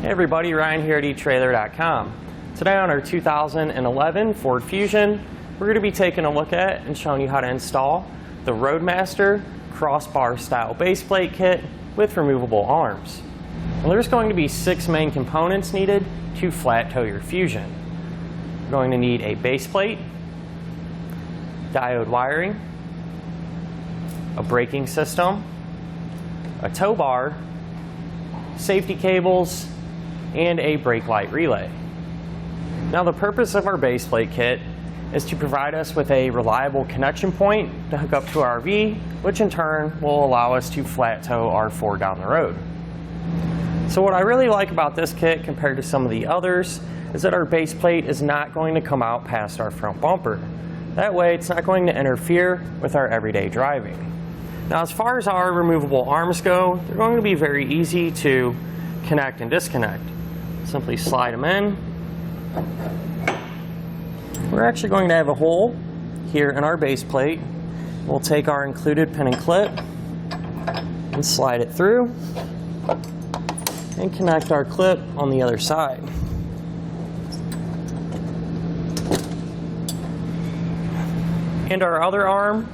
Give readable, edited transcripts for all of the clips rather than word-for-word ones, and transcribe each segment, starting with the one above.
Hey everybody, Ryan here at etrailer.com. Today on our 2011 Ford Fusion, we're going to be taking a look at and showing you how to install the Roadmaster Crossbar-Style base plate kit with removable arms. Well, there's going to be 6 main components needed to flat tow your Fusion. You're going to need a base plate, diode wiring, a braking system, a tow bar, safety cables, and a brake light relay. Now, the purpose of our base plate kit is to provide us with a reliable connection point to hook up to our RV, which in turn will allow us to flat tow our Ford down the road. So what I really like about this kit compared to some of the others is that our base plate is not going to come out past our front bumper. That way it's not going to interfere with our everyday driving. Now, as far as our removable arms go, they're going to be very easy to connect and disconnect. Simply slide them in. We're actually going to have a hole here in our base plate. We'll take our included pin and clip and slide it through and connect our clip on the other side. And our other arm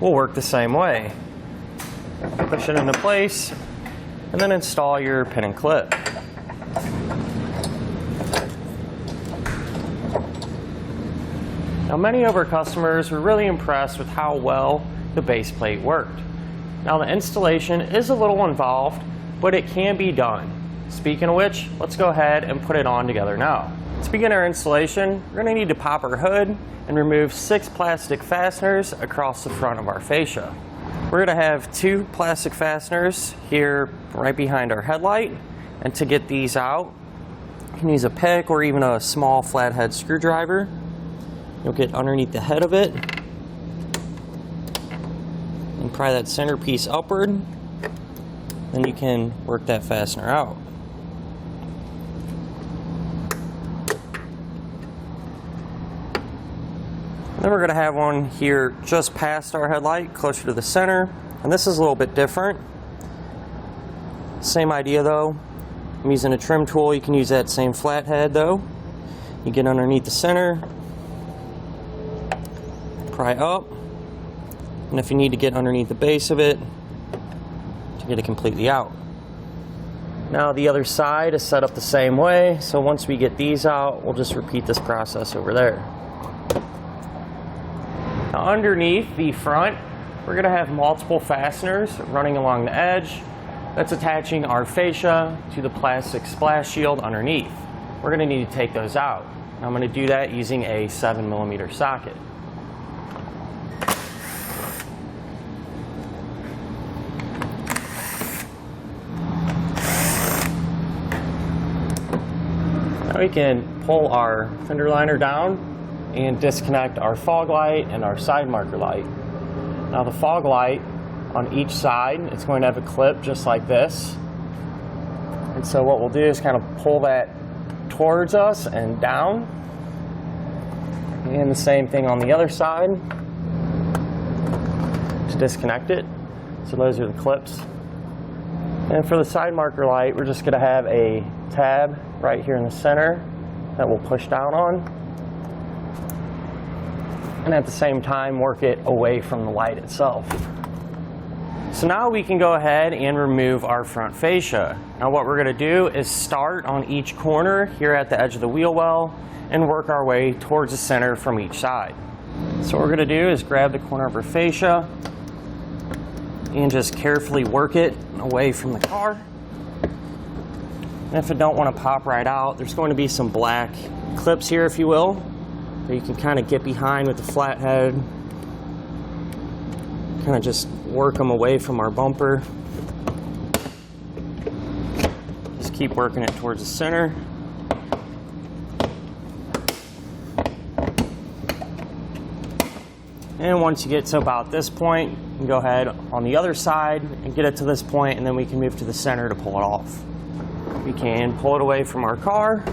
will work the same way. Push it into place and then install your pin and clip. Now, many of our customers were really impressed with how well the base plate worked. Now, the installation is a little involved, but it can be done. Speaking of which, let's go ahead and put it on together now. To begin our installation, we're going to need to pop our hood and remove 6 plastic fasteners across the front of our fascia. We're going to have 2 plastic fasteners here right behind our headlight, and to get these out, you can use a pick or even a small flathead screwdriver. You'll get underneath the head of it and pry that center piece upward, then you can work that fastener out. Then we're going to have one here just past our headlight, closer to the center, and this is a little bit different. Same idea though. I'm using a trim tool. You can use that same flathead though. You get underneath the center, pry up, and if you need to get underneath the base of it to get it completely out. Now the other side is set up the same way, so once we get these out, we'll just repeat this process over there. Now, underneath the front, we're going to have multiple fasteners running along the edge that's attaching our fascia to the plastic splash shield underneath. We're going to need to take those out. I'm going to do that using a 7mm socket. Now we can pull our fender liner down and disconnect our fog light and our side marker light. Now, the fog light on each side, it's going to have a clip just like this. And so what we'll do is kind of pull that towards us and down. And the same thing on the other side. Just disconnect it. So those are the clips. And for the side marker light, we're just going to have a tab right here in the center that we'll push down on, and at the same time work it away from the light itself. So now we can go ahead and remove our front fascia. Now what we're going to do is start on each corner here at the edge of the wheel well and work our way towards the center from each side. So what we're going to do is grab the corner of our fascia and just carefully work it away from the car. And if it don't want to pop right out, there's going to be some black clips here, if you will, that you can kind of get behind with the flathead. Kind of just work them away from our bumper. Just keep working it towards the center. And once you get to about this point, you can go ahead on the other side and get it to this point, and then we can move to the center to pull it off. We can pull it away from our car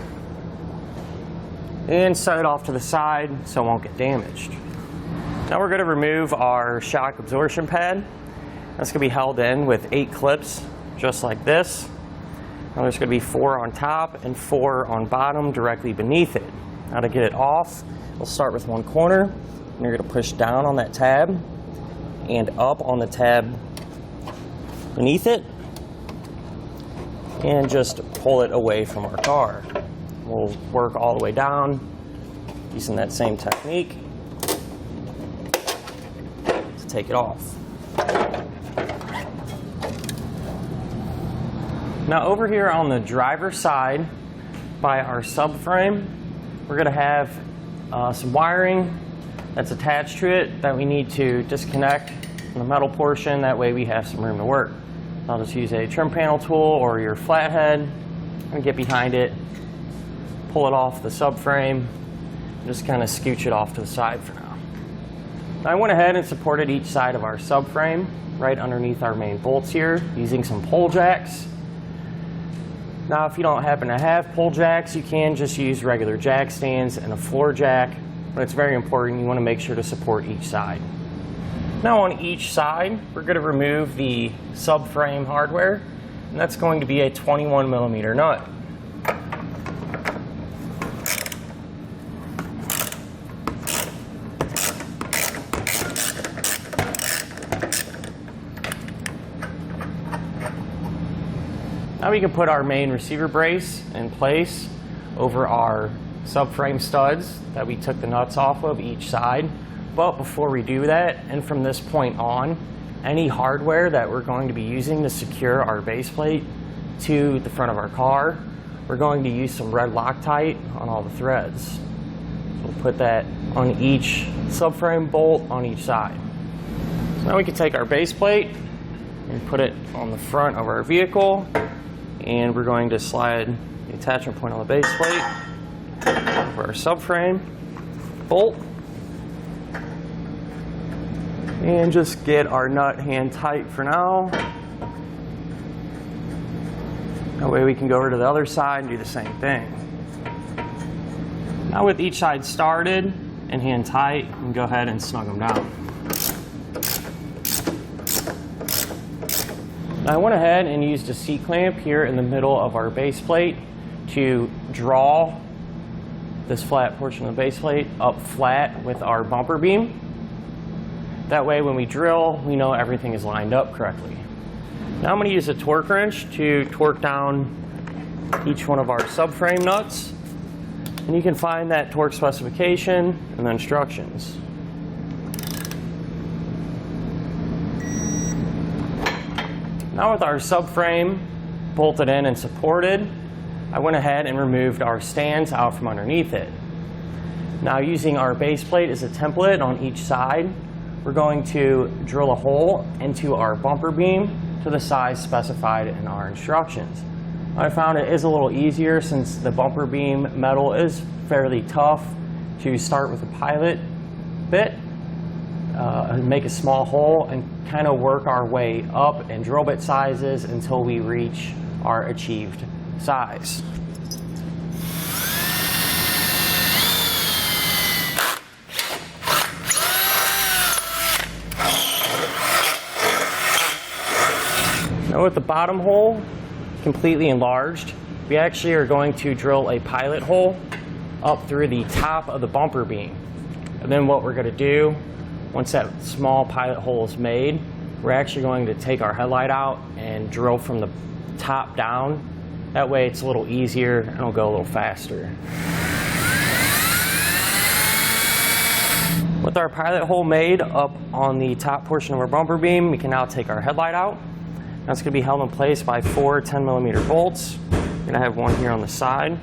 and set it off to the side so it won't get damaged. Now we're going to remove our shock absorption pad. That's going to be held in with 8 clips just like this. Now there's going to be 4 on top and 4 on bottom directly beneath it. Now to get it off, we'll start with one corner, and you're going to push down on that tab and up on the tab beneath it, and just pull it away from our car. We'll work all the way down using that same technique to take it off. Now over here on the driver's side by our subframe, we're going to have some wiring that's attached to it that we need to disconnect from the metal portion. That way we have some room to work. I'll just use a trim panel tool or your flathead and get behind it, pull it off the subframe, and just kind of scooch it off to the side for now. Now I went ahead and supported each side of our subframe right underneath our main bolts here using some pole jacks. Now if you don't happen to have pole jacks, you can just use regular jack stands and a floor jack, but it's very important you want to make sure to support each side. Now on each side, we're going to remove the subframe hardware, and that's going to be a 21mm nut. Now we can put our main receiver brace in place over our subframe studs that we took the nuts off of each side. But before we do that, and from this point on, any hardware that we're going to be using to secure our base plate to the front of our car, we're going to use some red Loctite on all the threads. We'll put that on each subframe bolt on each side. So now we can take our base plate and put it on the front of our vehicle, and we're going to slide the attachment point on the base plate over our subframe bolt, and just get our nut hand tight for now. That way we can go over to the other side and do the same thing. Now with each side started and hand tight, we can go ahead and snug them down. Now I went ahead and used a C-clamp here in the middle of our base plate to draw this flat portion of the base plate up flat with our bumper beam. That way when we drill, we know everything is lined up correctly. Now I'm going to use a torque wrench to torque down each one of our subframe nuts. And you can find that torque specification in the instructions. Now with our subframe bolted in and supported, I went ahead and removed our stands out from underneath it. Now using our base plate as a template on each side, we're going to drill a hole into our bumper beam to the size specified in our instructions. I found it is a little easier since the bumper beam metal is fairly tough to start with a pilot bit, make a small hole and kind of work our way up in drill bit sizes until we reach our achieved size. Now with the bottom hole completely enlarged, we actually are going to drill a pilot hole up through the top of the bumper beam. And then what we're going to do, once that small pilot hole is made, we're actually going to take our headlight out and drill from the top down. That way it's a little easier and it'll go a little faster. With our pilot hole made up on the top portion of our bumper beam, we can now take our headlight out. That's going to be held in place by 4 10mm bolts. I'm going to have one here on the side.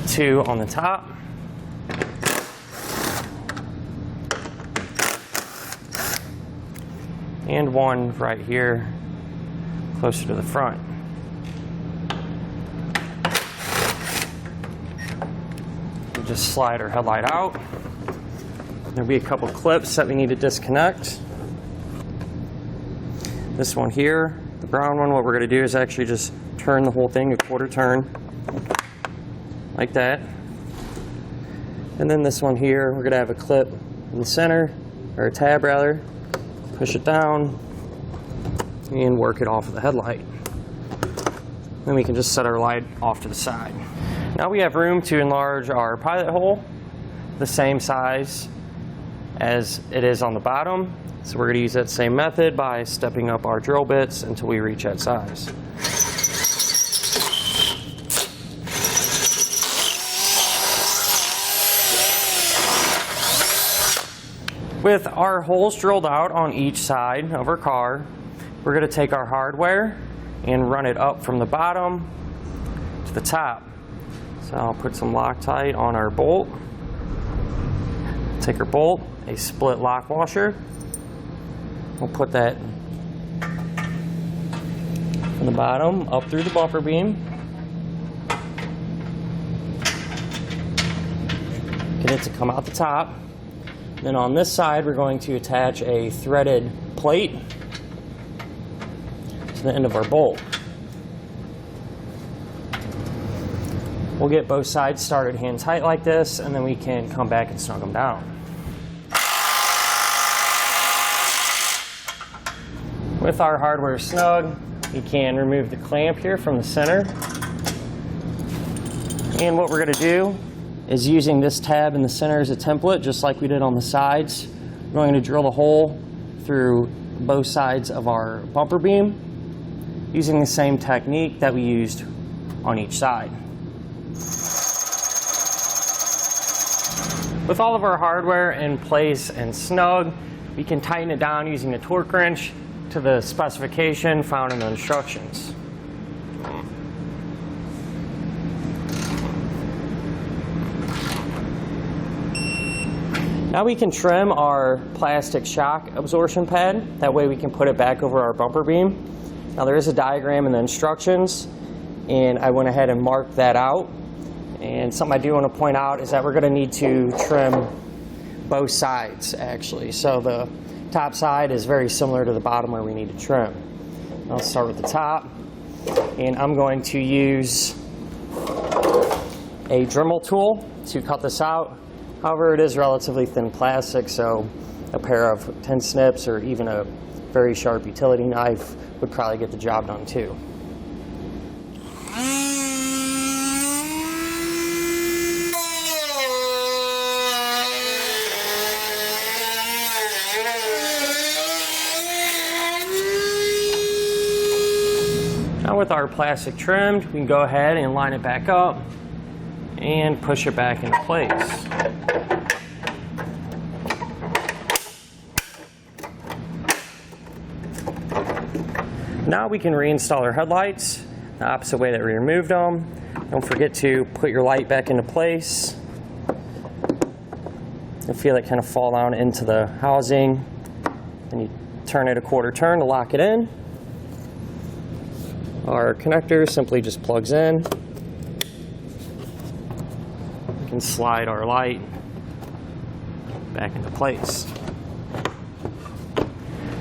Two on the top. And one right here, closer to the front. We'll just slide our headlight out. There'll be a couple clips that we need to disconnect. This one here, the brown one, what we're going to do is actually just turn the whole thing a quarter turn, like that. And then this one here, we're going to have a clip in the center, or a tab rather, push it down, and work it off of the headlight. Then we can just set our light off to the side. Now we have room to enlarge our pilot hole the same size as it is on the bottom. So we're going to use that same method by stepping up our drill bits until we reach that size. With our holes drilled out on each side of our car, we're going to take our hardware and run it up from the bottom to the top. So I'll put some Loctite on our bolt. Take our bolt, a split lock washer. We'll put that from the bottom up through the bumper beam. Get it to come out the top. Then on this side, we're going to attach a threaded plate to the end of our bolt. We'll get both sides started hand tight like this, and then we can come back and snug them down. With our hardware snug, you can remove the clamp here from the center. And what we're going to do is, using this tab in the center as a template, just like we did on the sides, we're going to drill a hole through both sides of our bumper beam using the same technique that we used on each side. With all of our hardware in place and snug, we can tighten it down using a torque wrench to the specification found in the instructions. Now we can trim our plastic shock absorption pad. That way we can put it back over our bumper beam. Now there is a diagram in the instructions, and I went ahead and marked that out. And something I do want to point out is that we're going to need to trim both sides, actually. So the top side is very similar to the bottom where we need to trim. I'll start with the top, and I'm going to use a Dremel tool to cut this out. However, it is relatively thin plastic, so a pair of tin snips or even a very sharp utility knife would probably get the job done too. Now with our plastic trimmed, we can go ahead and line it back up and push it back into place. Now we can reinstall our headlights the opposite way that we removed them. Don't forget to put your light back into place. You'll feel it kind of fall down into the housing. Then you turn it a quarter turn to lock it in. Our connector simply just plugs in. We can slide our light back into place.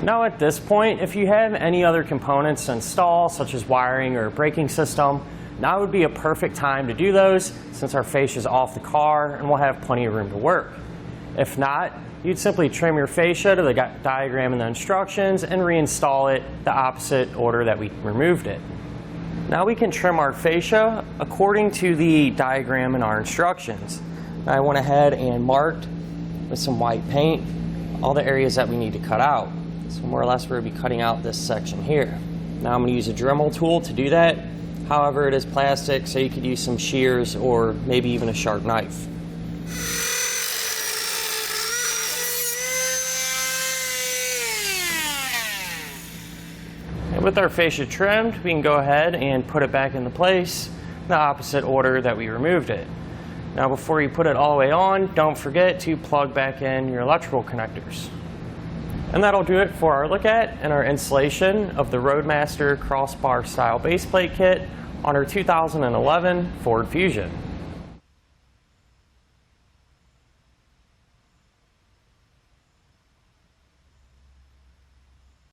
Now at this point, if you have any other components to install, such as wiring or braking system, now would be a perfect time to do those, since our fascia is off the car and we'll have plenty of room to work. If not, you'd simply trim your fascia to the diagram in the instructions and reinstall it the opposite order that we removed it. Now we can trim our fascia according to the diagram in our instructions. I went ahead and marked with some white paint all the areas that we need to cut out. So more or less we're going to be cutting out this section here. Now I'm going to use a Dremel tool to do that. However, it is plastic, so you could use some shears or maybe even a sharp knife. And with our fascia trimmed, we can go ahead and put it back into place in the opposite order that we removed it. Now before you put it all the way on, don't forget to plug back in your electrical connectors. And that'll do it for our look at and our installation of the Roadmaster Crossbar-Style base plate kit on our 2011 Ford Fusion.